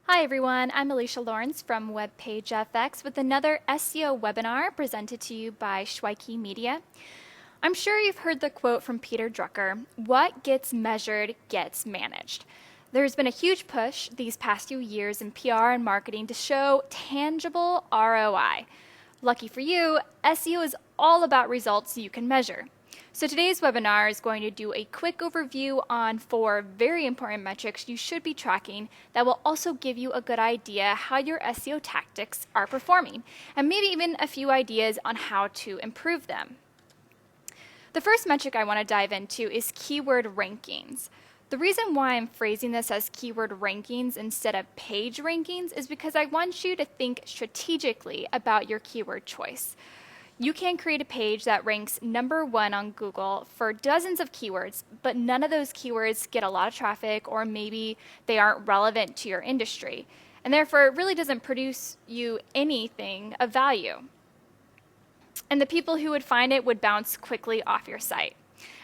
Hi everyone, I'm Alicia Lawrence from WebPageFX with another SEO webinar presented to you by Schweike Media. I'm sure you've heard the quote from Peter Drucker, "What gets measured gets managed." There's been a huge push these past few years in PR and marketing to show tangible ROI. Lucky for you, SEO is all about results you can measure. So today's webinar is going to do a quick overview on 4 very important metrics you should be tracking that will also give you a good idea how your SEO tactics are performing, and maybe even a few ideas on how to improve them. The first metric I want to dive into is keyword rankings. The reason why I'm phrasing this as keyword rankings instead of page rankings is because I want you to think strategically about your keyword choice. You can create a page that ranks #1 on Google for dozens of keywords, but none of those keywords get a lot of traffic, or maybe they aren't relevant to your industry. And therefore, it really doesn't produce you anything of value. And the people who would find it would bounce quickly off your site.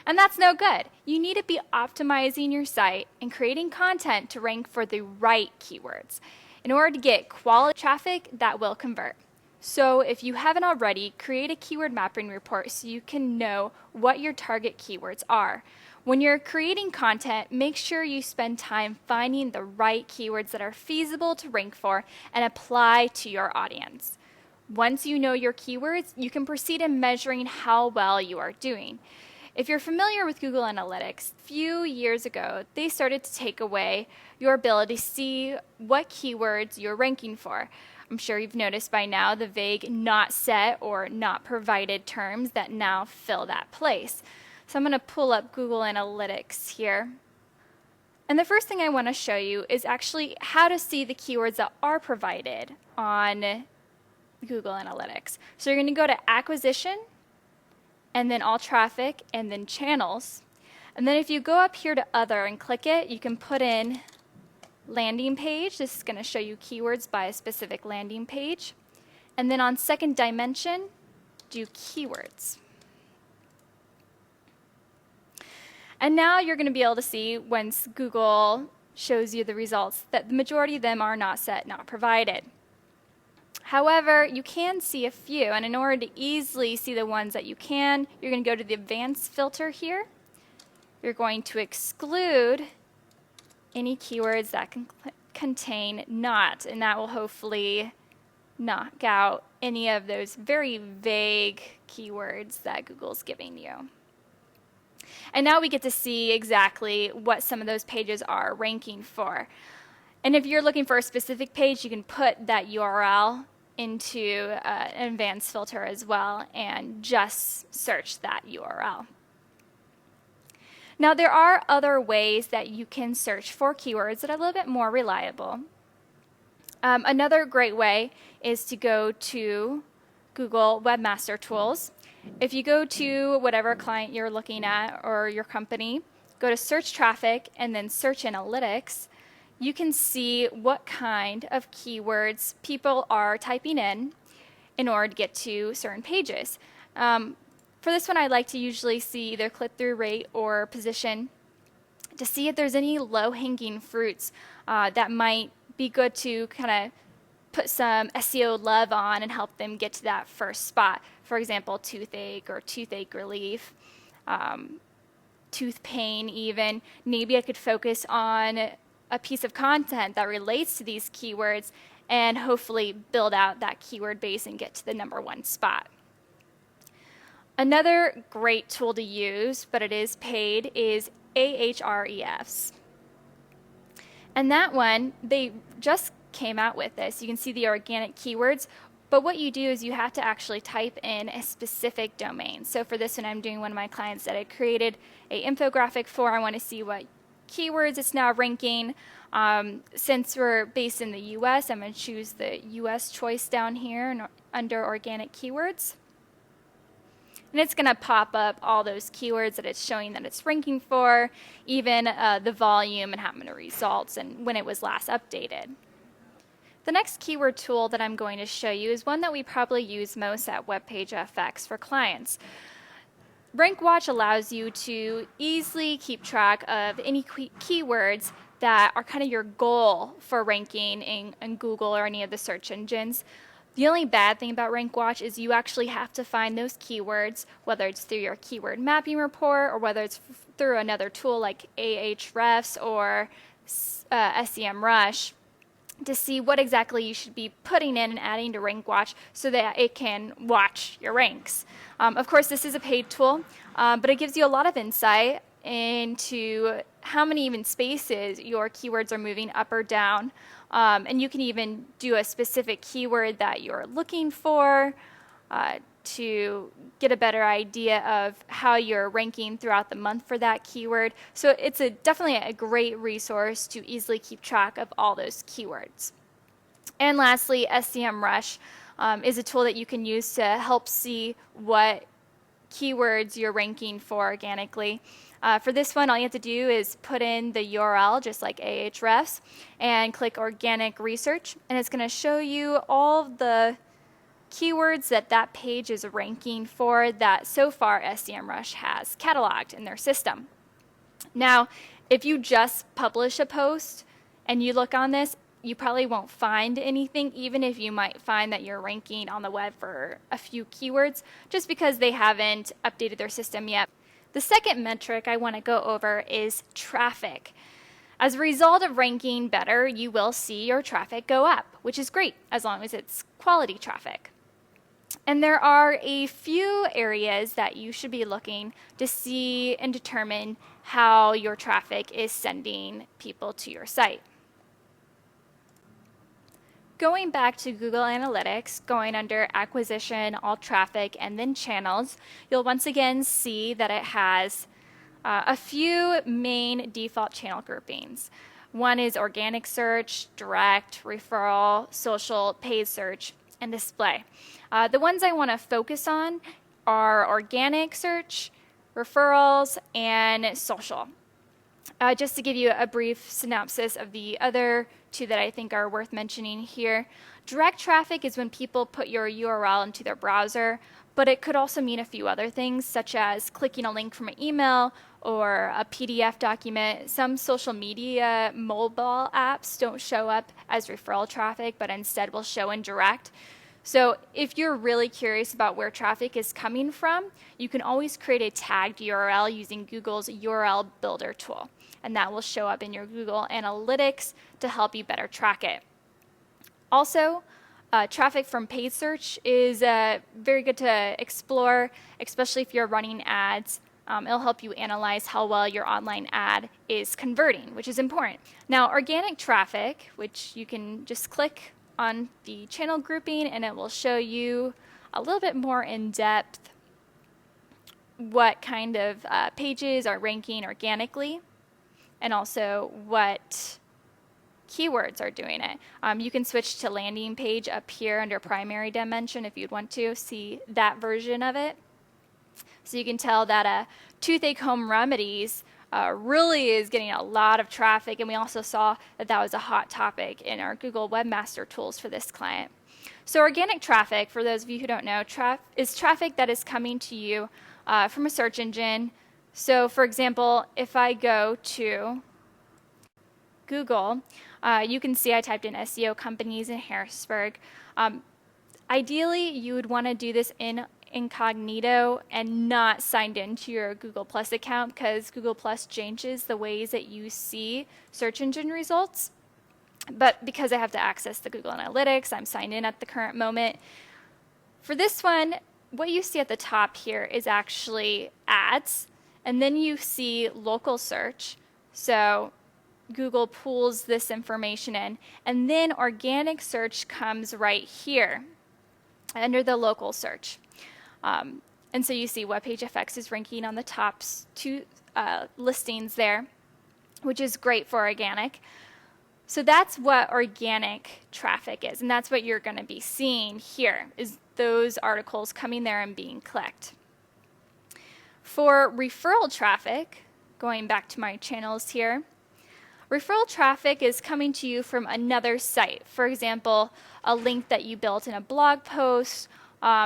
And that's no good. You need to be optimizing your site and creating content to rank for the right keywords in order to get quality traffic that will convert. So if you haven't already, create a keyword mapping report so you can know what your target keywords are. When you're creating content, make sure you spend time finding the right keywords that are feasible to rank for and apply to your audience. Once you know your keywords, you can proceed in measuring how well you are doing. If you're familiar with Google Analytics, a few years ago, they started to take away your ability to see what keywords you're ranking for. I'm sure you've noticed by now the vague not set or not provided terms that now fill that place. So I'm going to pull up Google Analytics here. And the first thing I want to show you is actually how to see the keywords that are provided on Google Analytics. So you're going to go to Acquisition, and then All Traffic, and then Channels. And then if you go up here to Other and click it, you can put in landing page. This is going to show you keywords by a specific landing page. And then on second dimension, do keywords. And now you're going to be able to see, once Google shows you the results, that the majority of them are not set, not provided. However, you can see a few, and in order to easily see the ones that you can, you're going to go to the advanced filter here. You're going to exclude any keywords that can contain not, and that will hopefully knock out any of those very vague keywords that Google's giving you. And now we get to see exactly what some of those pages are ranking for. And if you're looking for a specific page, you can put that URL into an advanced filter as well and just search that URL. Now, there are other ways that you can search for keywords that are a little bit more reliable. Another great way is to go to Google Webmaster Tools. If you go to whatever client you're looking at or your company, go to Search Traffic and then Search Analytics, you can see what kind of keywords people are typing in order to get to certain pages. For this one, I like to usually see either click-through rate or position to see if there's any low-hanging fruits that might be good to kind of put some SEO love on and help them get to that first spot. For example, toothache or toothache relief, tooth pain even. Maybe I could focus on a piece of content that relates to these keywords and hopefully build out that keyword base and get to the #1 spot. Another great tool to use, but it is paid, is Ahrefs. And that one, they just came out with this. You can see the organic keywords, but what you do is you have to actually type in a specific domain. So for this one, I'm doing one of my clients that I created an infographic for. I want to see what keywords it's now ranking. Since we're based in the US, I'm going to choose the US choice down here under organic keywords. And it's going to pop up all those keywords that it's showing that it's ranking for, even the volume and how many results and when it was last updated. The next keyword tool that I'm going to show you is one that we probably use most at WebPageFX for clients. RankWatch allows you to easily keep track of any keywords that are kind of your goal for ranking in Google or any of the search engines. The only bad thing about RankWatch is you actually have to find those keywords, whether it's through your keyword mapping report or whether it's through another tool like Ahrefs or SEMrush, to see what exactly you should be putting in and adding to RankWatch so that it can watch your ranks. Of course, this is a paid tool, but it gives you a lot of insight into how many even spaces your keywords are moving up or down. And you can even do a specific keyword that you're looking for to get a better idea of how you're ranking throughout the month for that keyword. So it's definitely a great resource to easily keep track of all those keywords. And lastly, SEMrush is a tool that you can use to help see what keywords you're ranking for organically. For this one, all you have to do is put in the URL, just like Ahrefs, and click Organic Research, and it's going to show you all the keywords that page is ranking for that so far SEMrush has cataloged in their system. Now, if you just publish a post and you look on this, you probably won't find anything, even if you might find that you're ranking on the web for a few keywords, just because they haven't updated their system yet. The second metric I want to go over is traffic. As a result of ranking better, you will see your traffic go up, which is great as long as it's quality traffic. And there are a few areas that you should be looking to see and determine how your traffic is sending people to your site. Going back to Google Analytics, going under Acquisition, All Traffic, and then Channels, you'll once again see that it has a few main default channel groupings. One is organic search, direct, referral, social, paid search, and display. The ones I want to focus on are organic search, referrals, and social. Just to give you a brief synopsis of the other two that I think are worth mentioning here. Direct traffic is when people put your URL into their browser, but it could also mean a few other things, such as clicking a link from an email or a PDF document. Some social media mobile apps don't show up as referral traffic, but instead will show in direct. So if you're really curious about where traffic is coming from, you can always create a tagged URL using Google's URL Builder tool, and that will show up in your Google Analytics to help you better track it. Also, traffic from paid search is very good to explore, especially if you're running ads. It'll help you analyze how well your online ad is converting, which is important. Now, organic traffic, which you can just click on the channel grouping and it will show you a little bit more in depth what kind of pages are ranking organically and also what keywords are doing it. You can switch to landing page up here under primary dimension if you'd want to see that version of it. So you can tell that toothache home remedies really is getting a lot of traffic, and we also saw that that was a hot topic in our Google Webmaster Tools for this client. So organic traffic, for those of you who don't know, is traffic that is coming to you from a search engine. So for example, if I go to Google, you can see I typed in SEO companies in Harrisburg. Ideally, you would want to do this in incognito and not signed into your Google Plus account, because Google Plus changes the ways that you see search engine results. But because I have to access the Google Analytics, I'm signed in at the current moment. For this one, what you see at the top here is actually ads, and then you see local search. So Google pulls this information in, and then organic search comes right here under the local search. And so you see WebPageFX is ranking on the top two listings there, which is great for organic. So that's what organic traffic is, and that's what you're going to be seeing here, is those articles coming there and being clicked. For referral traffic, going back to my channels here, referral traffic is coming to you from another site. For example, a link that you built in a blog post.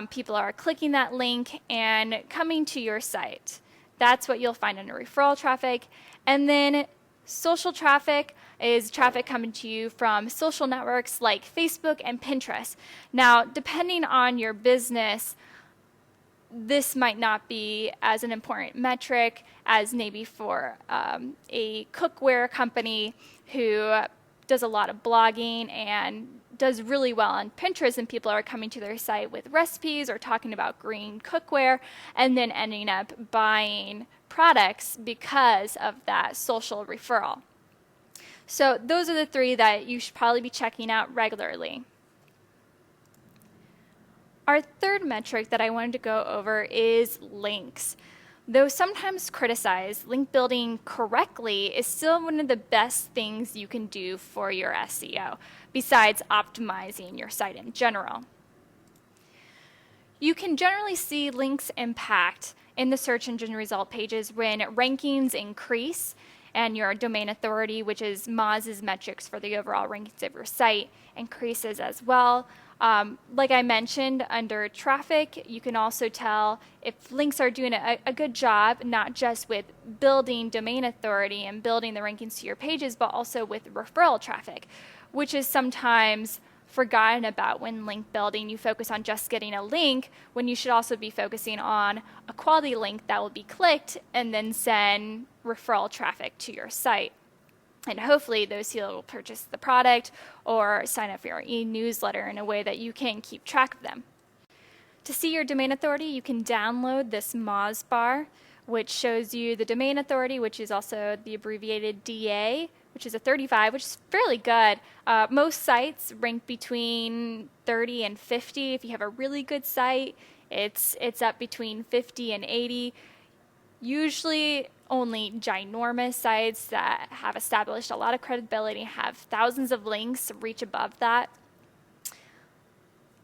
People are clicking that link and coming to your site. That's what you'll find under referral traffic. And then Social traffic is traffic coming to you from social networks like Facebook and Pinterest. Now, depending on your business, this might not be as an important metric as maybe for a cookware company who does a lot of blogging and does really well on Pinterest, and people are coming to their site with recipes or talking about green cookware and then ending up buying products because of that social referral. So those are the three that you should probably be checking out regularly. Our third metric that I wanted to go over is links. Though sometimes criticized, link building correctly is still one of the best things you can do for your SEO, besides optimizing your site in general. You can generally see links impact in the search engine result pages when rankings increase and your domain authority, which is Moz's metrics for the overall rankings of your site, increases as well. Like I mentioned, under traffic, you can also tell if links are doing a good job, not just with building domain authority and building the rankings to your pages, but also with referral traffic, which is sometimes forgotten about when link building. You focus on just getting a link when you should also be focusing on a quality link that will be clicked and then send referral traffic to your site. And hopefully those people will purchase the product or sign up for your e-newsletter in a way that you can keep track of them. To see your domain authority, you can download this Moz bar, which shows you the domain authority, which is also the abbreviated DA, which is a 35, which is fairly good. Most sites rank between 30 and 50. If you have a really good site, it's up between 50 and 80. Usually only ginormous sites that have established a lot of credibility, have thousands of links, reach above that.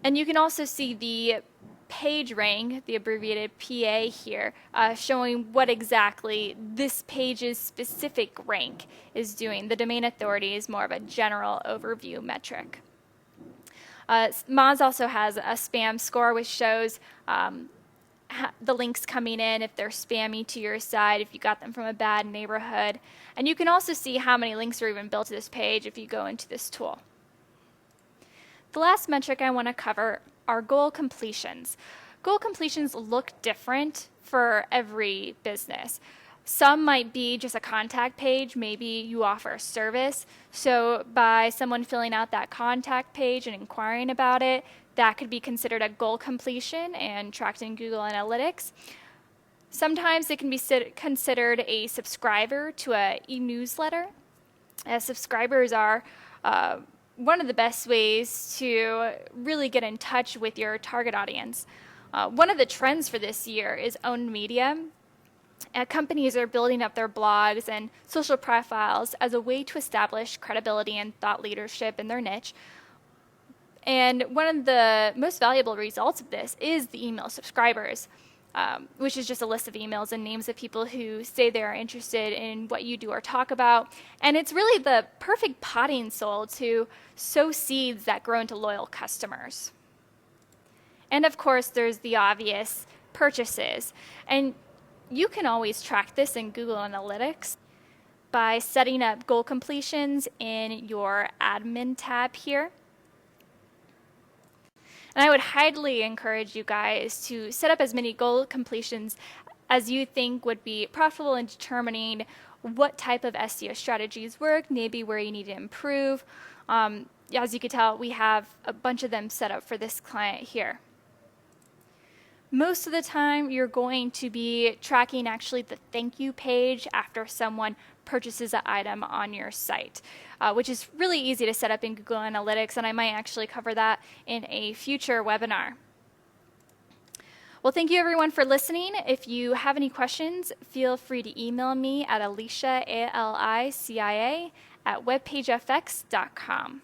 And you can also see the page rank, the abbreviated PA here, showing what exactly this page's specific rank is doing. The domain authority is more of a general overview metric. Moz also has a spam score, which shows the links coming in, if they're spammy to your site, if you got them from a bad neighborhood. And you can also see how many links are even built to this page if you go into this tool. The last metric I want to cover are goal completions. Goal completions look different for every business. Some might be just a contact page. Maybe you offer a service. So by someone filling out that contact page and inquiring about it, that could be considered a goal completion and tracked in Google Analytics. Sometimes it can be considered a subscriber to an e-newsletter. Subscribers are one of the best ways to really get in touch with your target audience. One of the trends for this year is owned media. Companies are building up their blogs and social profiles as a way to establish credibility and thought leadership in their niche. And one of the most valuable results of this is the email subscribers, which is just a list of emails and names of people who say they're interested in what you do or talk about. And it's really the perfect potting soil to sow seeds that grow into loyal customers. And of course, there's the obvious purchases. And you can always track this in Google Analytics by setting up goal completions in your admin tab here. And I would highly encourage you guys to set up as many goal completions as you think would be profitable in determining what type of SEO strategies work, maybe where you need to improve. As you can tell, we have a bunch of them set up for this client here. Most of the time, you're going to be tracking actually the thank you page after someone purchases an item on your site, which is really easy to set up in Google Analytics, and I might actually cover that in a future webinar. Well, thank you everyone for listening. If you have any questions, feel free to email me at Alicia, ALICIA, at webpagefx.com.